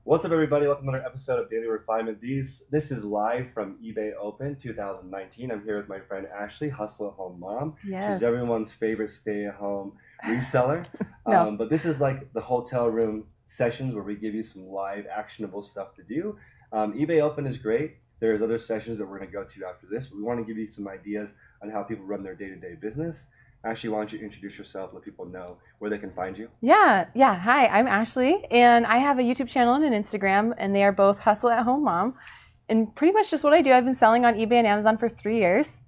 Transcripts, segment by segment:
What's up, everybody? Welcome to another episode of Daily Refinement. This is live from eBay Open 2019. I'm here with my friend Ashley, Hustle at Home Mom. Yes. She's everyone's favorite stay-at-home reseller. No. But this is like the hotel room sessions where we give you some live, actionable stuff to do. eBay Open is great. There's other sessions that we're going to go to after this, but we want to give you some ideas on how people run their day-to-day business. Ashley, why don't you introduce yourself, let people know where they can find you? Yeah. Hi, I'm Ashley, and I have a YouTube channel and an Instagram, and they are both Hustle at Home Mom. And pretty much just what I do, I've been selling on eBay and Amazon for 3 years,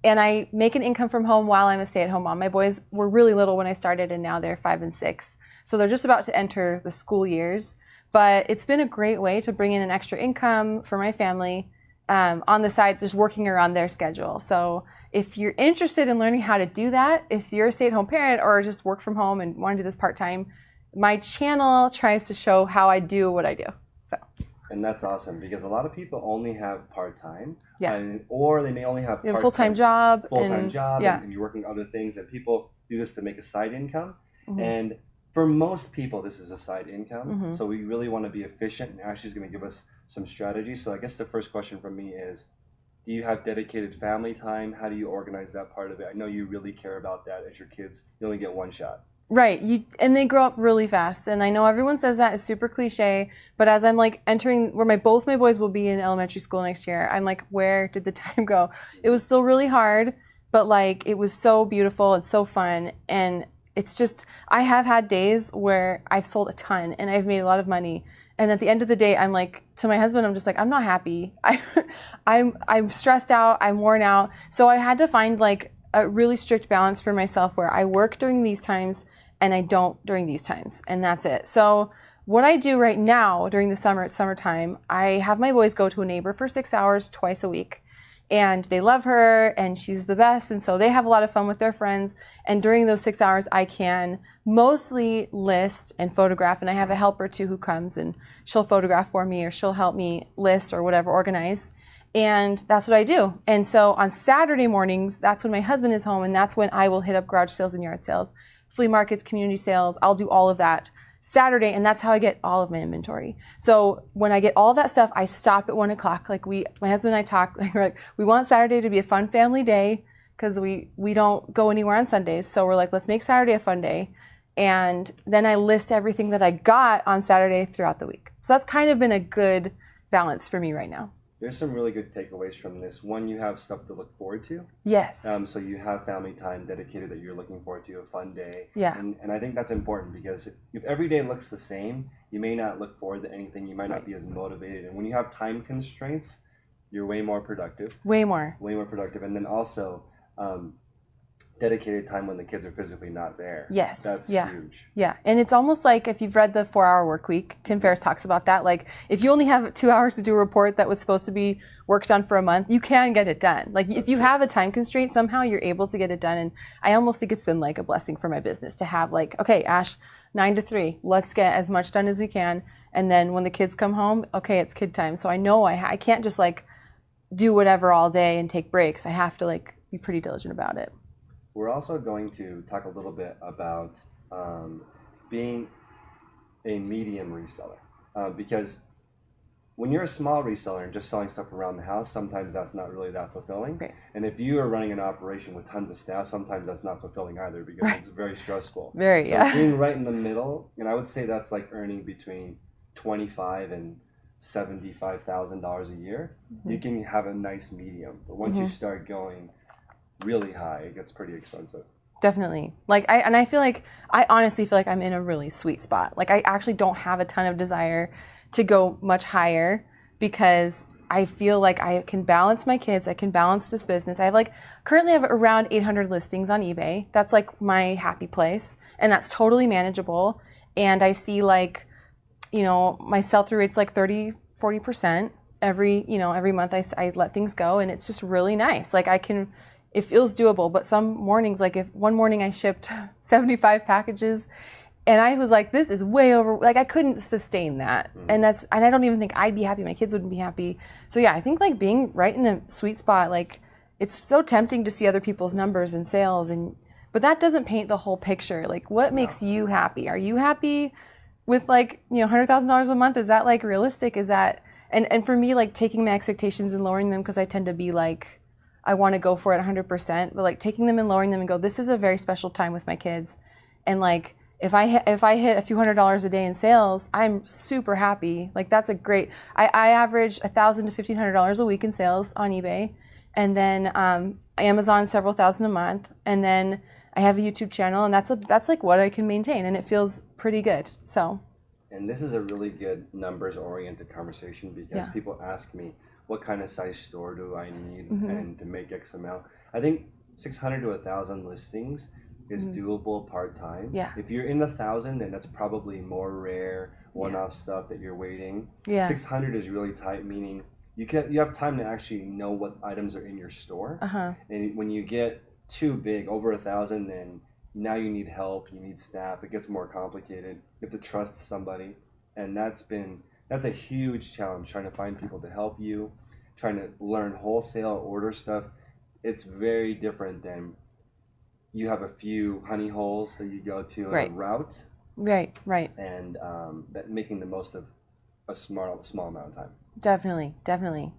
and I make an income from home while I'm a stay-at-home mom. My boys were really little when I started, and now they're 5 and 6. So they're just about to enter the school years. But it's been a great way to bring in an extra income for my family on the side, just working around their schedule. So if you're interested in learning how to do that, if you're a stay-at-home parent or just work from home and want to do this part-time, my channel tries to show how I do what I do. And that's awesome because a lot of people only have part-time, Yeah. or they may only have You have a full-time job. and you're working other things, and people do this to make a side income. Mm-hmm. And for most people, this is a side income. Mm-hmm. So we really want to be efficient, and Ashley's going to give us some strategies. So I guess the first question from me is, do you have dedicated family time? How do you organize that part of it? I know you really care about that as your kids. You only get one shot. Right. And they grow up really fast. And I know everyone says that is super cliche, but as I'm like entering where both my boys will be in elementary school next year, I'm like, where did the time go? It was still really hard, but like it was so beautiful and so fun. And it's just, I have had days where I've sold a ton and I've made a lot of money. And at the end of the day, I'm like, to my husband, I'm just like, I'm not happy. I'm stressed out. I'm worn out. So I had to find like a really strict balance for myself where I work during these times and I don't during these times. And that's it. So what I do right now during the summertime, I have my boys go to a neighbor for 6 hours twice a week. And they love her and she's the best. And so they have a lot of fun with their friends. And during those 6 hours, I can mostly list and photograph. And I have a helper too who comes and she'll photograph for me or she'll help me list or whatever, organize. And that's what I do. And so on Saturday mornings, that's when my husband is home. And that's when I will hit up garage sales and yard sales, flea markets, community sales. I'll do all of that Saturday, and that's how I get all of my inventory. So when I get all that stuff, I stop at 1 o'clock. Like my husband and I talk, like we're like, we want Saturday to be a fun family day because we don't go anywhere on Sundays. So we're like, let's make Saturday a fun day. And then I list everything that I got on Saturday throughout the week. So that's kind of been a good balance for me right now. There's some really good takeaways from this. One, you have stuff to look forward to. Yes. So you have family time dedicated that you're looking forward to, a fun day. Yeah. And I think that's important because if every day looks the same, you may not look forward to anything. You might not be as motivated. And when you have time constraints, you're way more productive. Way more. Way more productive. And then also dedicated time when the kids are physically not there. Yes. That's yeah. huge. Yeah. And it's almost like if you've read the 4-Hour Work Week, Tim Ferriss talks about that. Like if you only have 2 hours to do a report that was supposed to be worked on for a month, you can get it done. Like if you have a time constraint, somehow you're able to get it done. And I almost think it's been like a blessing for my business to have like, okay, Ash, 9 to 3, let's get as much done as we can. And then when the kids come home, okay, it's kid time. So I know I can't just like do whatever all day and take breaks. I have to like be pretty diligent about it. We're also going to talk a little bit about being a medium reseller because when you're a small reseller and just selling stuff around the house, sometimes that's not really that fulfilling. Right. And if you are running an operation with tons of staff, sometimes that's not fulfilling either because it's very stressful. Very, so yeah. being right in the middle, and I would say that's like earning between $25,000 and $75,000 a year, you can have a nice medium. But once you start going really high, it gets pretty expensive. Definitely. I honestly feel like I'm in a really sweet spot. Like I actually don't have a ton of desire to go much higher because I feel like I can balance my kids. I can balance this business. Currently have around 800 listings on eBay. That's like my happy place. And that's totally manageable. And I see like, my sell-through rate's like 30-40%. Every month I let things go and it's just really nice. It feels doable, but some mornings, like if one morning I shipped 75 packages and I was like, this is way over, like I couldn't sustain that. And I don't even think I'd be happy. My kids wouldn't be happy. So yeah, I think like being right in a sweet spot, like it's so tempting to see other people's numbers and sales but that doesn't paint the whole picture. Like what makes you happy? Are you happy with like, $100,000 a month, is that like realistic? Is that, and for me, like taking my expectations and lowering them, because I tend to be like, I want to go for it 100%, but like taking them and lowering them and go, this is a very special time with my kids. And like, if I hit a few $100s a day in sales, I'm super happy. Like that's a great, I average $1,000 to $1,500 a week in sales on eBay. And then Amazon several thousand a month. And then I have a YouTube channel, and that's like what I can maintain, and it feels pretty good. So. And this is a really good numbers-oriented conversation, because people ask me, what kind of size store do I need and to make X amount? I think 600 to 1,000 listings is doable part-time. Yeah. If you're in 1,000, then that's probably more rare, one-off stuff that you're waiting. Yeah. 600 is really tight, meaning you have time to actually know what items are in your store. And when you get too big, over 1,000, then now you need help, you need staff, it gets more complicated. You have to trust somebody. And that's a huge challenge, trying to find people to help you, trying to learn wholesale, order stuff. It's very different than you have a few honey holes that you go to on a route. Right. And that making the most of a small amount of time. Definitely.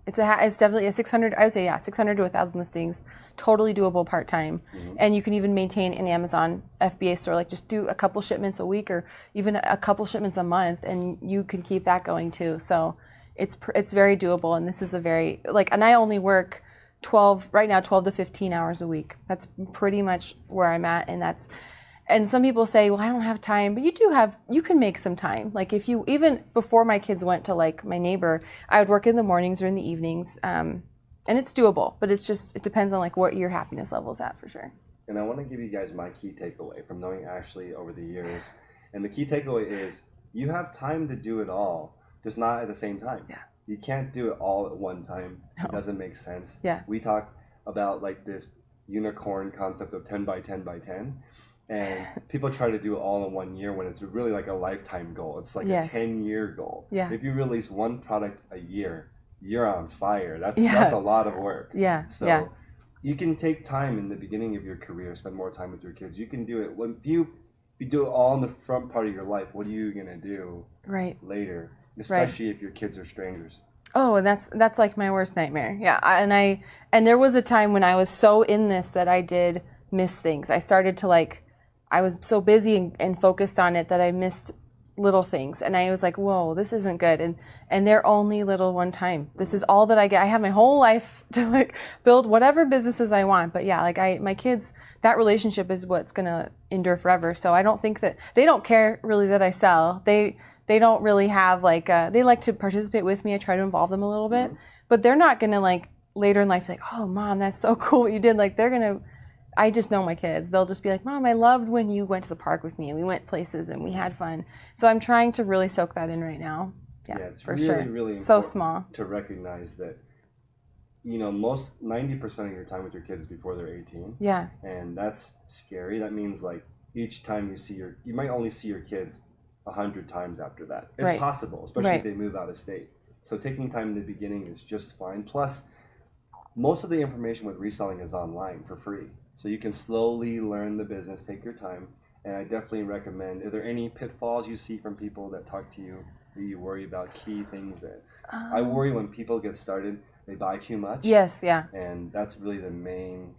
It's definitely a 600. I would say 600 to 1,000 listings, totally doable part time, and you can even maintain an Amazon FBA store. Like just do a couple shipments a week, or even a couple shipments a month, and you can keep that going too. So it's very doable, and this is a very and I only work 12 to 15 hours a week. That's pretty much where I'm at, and some people say, well, I don't have time, but you can make some time. Like even before my kids went to like my neighbor, I would work in the mornings or in the evenings, and it's doable, but it depends on like what your happiness level is at for sure. And I want to give you guys my key takeaway from knowing Ashley over the years. And the key takeaway is you have time to do it all, just not at the same time. Yeah. You can't do it all at one time. No. It doesn't make sense. Yeah. We talk about like this unicorn concept of 10 by 10 by 10. And people try to do it all in 1 year when it's really like a lifetime goal. It's like a 10-year goal. Yeah. If you release one product a year, you're on fire. That's a lot of work. Yeah. So you can take time in the beginning of your career, spend more time with your kids. You can do it. When you do it all in the front part of your life, what are you going to do later? Especially if your kids are strangers. Oh, and that's like my worst nightmare. Yeah. And there was a time when I was so in this that I did miss things. I started to I was so busy and focused on it that I missed little things. And I was like, whoa, this isn't good. And they're only little one time. This is all that I get. I have my whole life to build whatever businesses I want. But yeah, my kids, that relationship is what's going to endure forever. So I don't think that they don't care really that I sell. They don't really have they like to participate with me. I try to involve them a little bit, but they're not going to later in life, oh mom, that's so cool what you did. They're going to, I just know my kids. They'll just be like, Mom, I loved when you went to the park with me and we went places and we had fun. So I'm trying to really soak that in right now. Yeah, it's for really, sure. really so important small to recognize that, most 90% of your time with your kids is before they're 18. Yeah. And that's scary. That means each time you might only see your kids 100 times after that. It's possible, especially if they move out of state. So taking time in the beginning is just fine. Plus, most of the information with reselling is online for free. So you can slowly learn the business, take your time, and I definitely recommend, are there any pitfalls you see from people that talk to you that you worry about, key things that, I worry when people get started, they buy too much. Yes, yeah. And that's really the main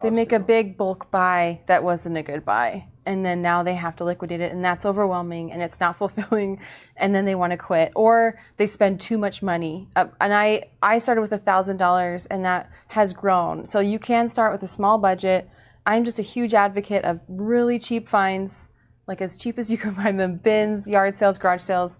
They make a big bulk buy that wasn't a good buy, and then now they have to liquidate it, and that's overwhelming, and it's not fulfilling, and then they want to quit, or they spend too much money. And I started with $1,000, and that has grown. So you can start with a small budget. I'm just a huge advocate of really cheap finds, as cheap as you can find them, bins, yard sales, garage sales,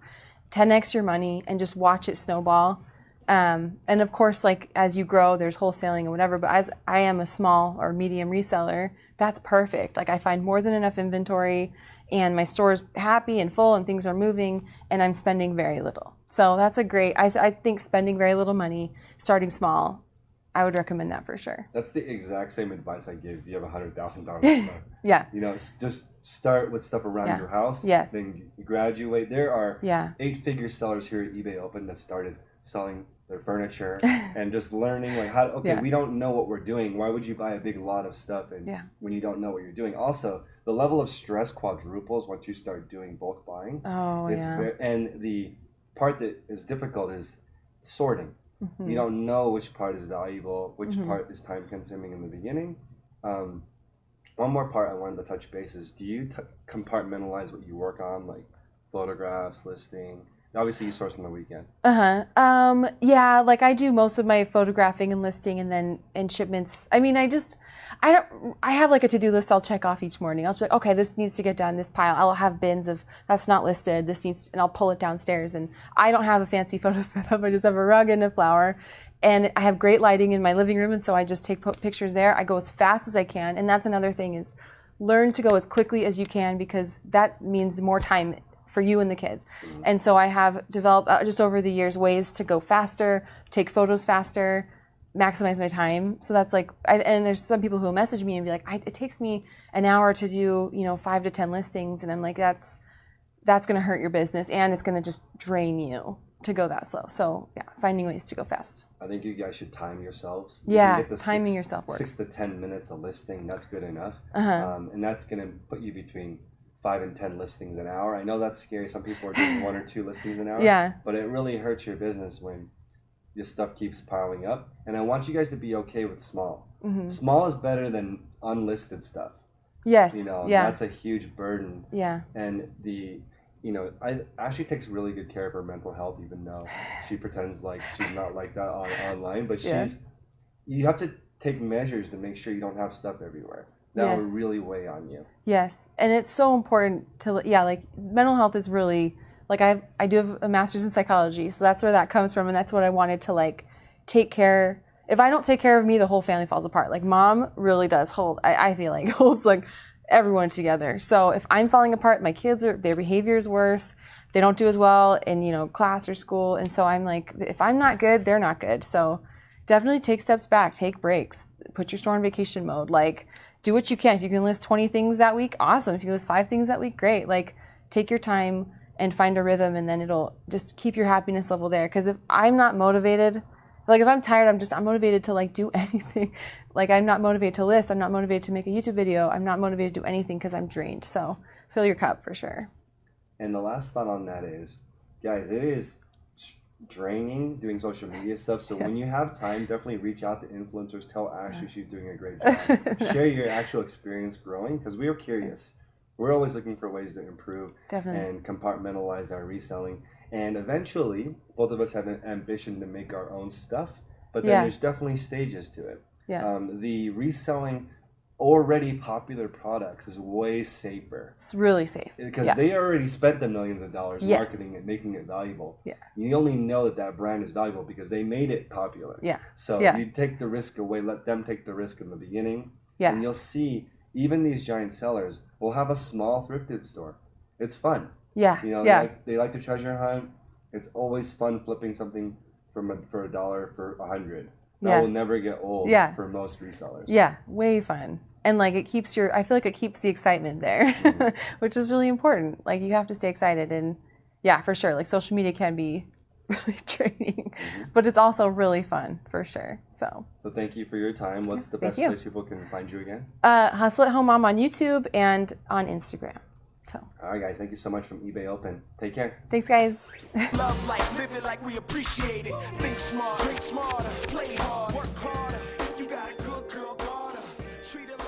10x your money, and just watch it snowball. And of course, as you grow, there's wholesaling and whatever, but as I am a small or medium reseller, that's perfect. I find more than enough inventory and my store's happy and full and things are moving and I'm spending very little. So that's I think spending very little money, starting small, I would recommend that for sure. That's the exact same advice I give if you have $100,000. Yeah. Just start with stuff around your house. Yes. Then graduate. There are 8-figure sellers here at eBay Open that started selling their furniture and just learning we don't know what we're doing. Why would you buy a big lot of stuff when you don't know what you're doing? Also, the level of stress quadruples once you start doing bulk buying. Oh, yeah. And the part that is difficult is sorting. You don't know which part is valuable, which part is time consuming in the beginning. One more part I wanted to touch base is, do you compartmentalize what you work on, like photographs, listing? Obviously, you source on the weekend. Yeah, like I do most of my photographing and listing, and then shipments. I mean, I have like a to-do list I'll check off each morning. I'll be like, okay, this needs to get done, this pile. I'll have bins of that's not listed, and I'll pull it downstairs. And I don't have a fancy photo setup. I just have a rug and a flower. And I have great lighting in my living room, and so I just take pictures there. I go as fast as I can. And that's another thing is learn to go as quickly as you can, because that means more time for you and the kids. And so I have developed just over the years ways to go faster, take photos faster, maximize my time. So that's like, and there's some people who will message me and be like, it takes me an hour to do, 5 to 10 listings. And I'm like, that's going to hurt your business, and it's going to just drain you to go that slow. So yeah, finding ways to go fast. I think you guys should time yourselves. Yeah, timing yourself works. 6 to 10 minutes a listing, that's good enough. And that's going to put you between 5 and 10 listings an hour. I know that's scary. Some people are doing 1 or 2 listings an hour. Yeah. But it really hurts your business when this stuff keeps piling up. And I want you guys to be okay with small. Small is better than unlisted stuff. Yes. That's a huge burden. Yeah. And I Ashley takes really good care of her mental health, even though she pretends like she's not like that online. But you have to take measures to make sure you don't have stuff everywhere. That will really weigh on you. Yes, and it's so important to like mental health is really like I do have a master's in psychology, so that's where that comes from, and that's what I wanted to like take care. If I don't take care of me, the whole family falls apart. Like mom really does hold. I feel like holds like everyone together. So if I'm falling apart, my kids their behavior is worse. They don't do as well in class or school, and so I'm like, if I'm not good, they're not good. So definitely take steps back, take breaks, put your store in vacation mode, like. Do what you can. If you can list 20 things that week, awesome. If you list 5 things that week, great. Like, take your time and find a rhythm, and then it'll just keep your happiness level there. Because if I'm not motivated, like if I'm tired, I'm motivated to like do anything. Like I'm not motivated to list. I'm not motivated to make a YouTube video. I'm not motivated to do anything because I'm drained. So fill your cup for sure. And the last thought on that is, guys, it is draining doing social media stuff. So when you have time, definitely reach out to influencers. Tell Ashley she's doing a great job. Share your actual experience growing, because we are curious. We're always looking for ways to improve and compartmentalize our reselling. And eventually, both of us have an ambition to make our own stuff. But then there's definitely stages to it. The reselling already popular products is way safer. It's really safe. Because they already spent the millions of dollars marketing it, making it valuable. You only know that brand is valuable because they made it popular. So you take the risk away, let them take the risk in the beginning. And you'll see, even these giant sellers will have a small thrifted store. It's fun. They like to treasure hunt. It's always fun flipping something for $1 for $100. That will never get old for most resellers. Yeah, way fun. And like I feel like it keeps the excitement there, which is really important. Like you have to stay excited, and for sure. Like social media can be really draining, but it's also really fun for sure. So thank you for your time. What's the best place people can find you again? Hustle at Home Mom on YouTube and on Instagram. So. All right, guys. Thank you so much from eBay Open. Take care. Thanks, guys. Love life, live it like we appreciate it. Think smart, drink smarter, play hard, work harder. You got a good girl, treat it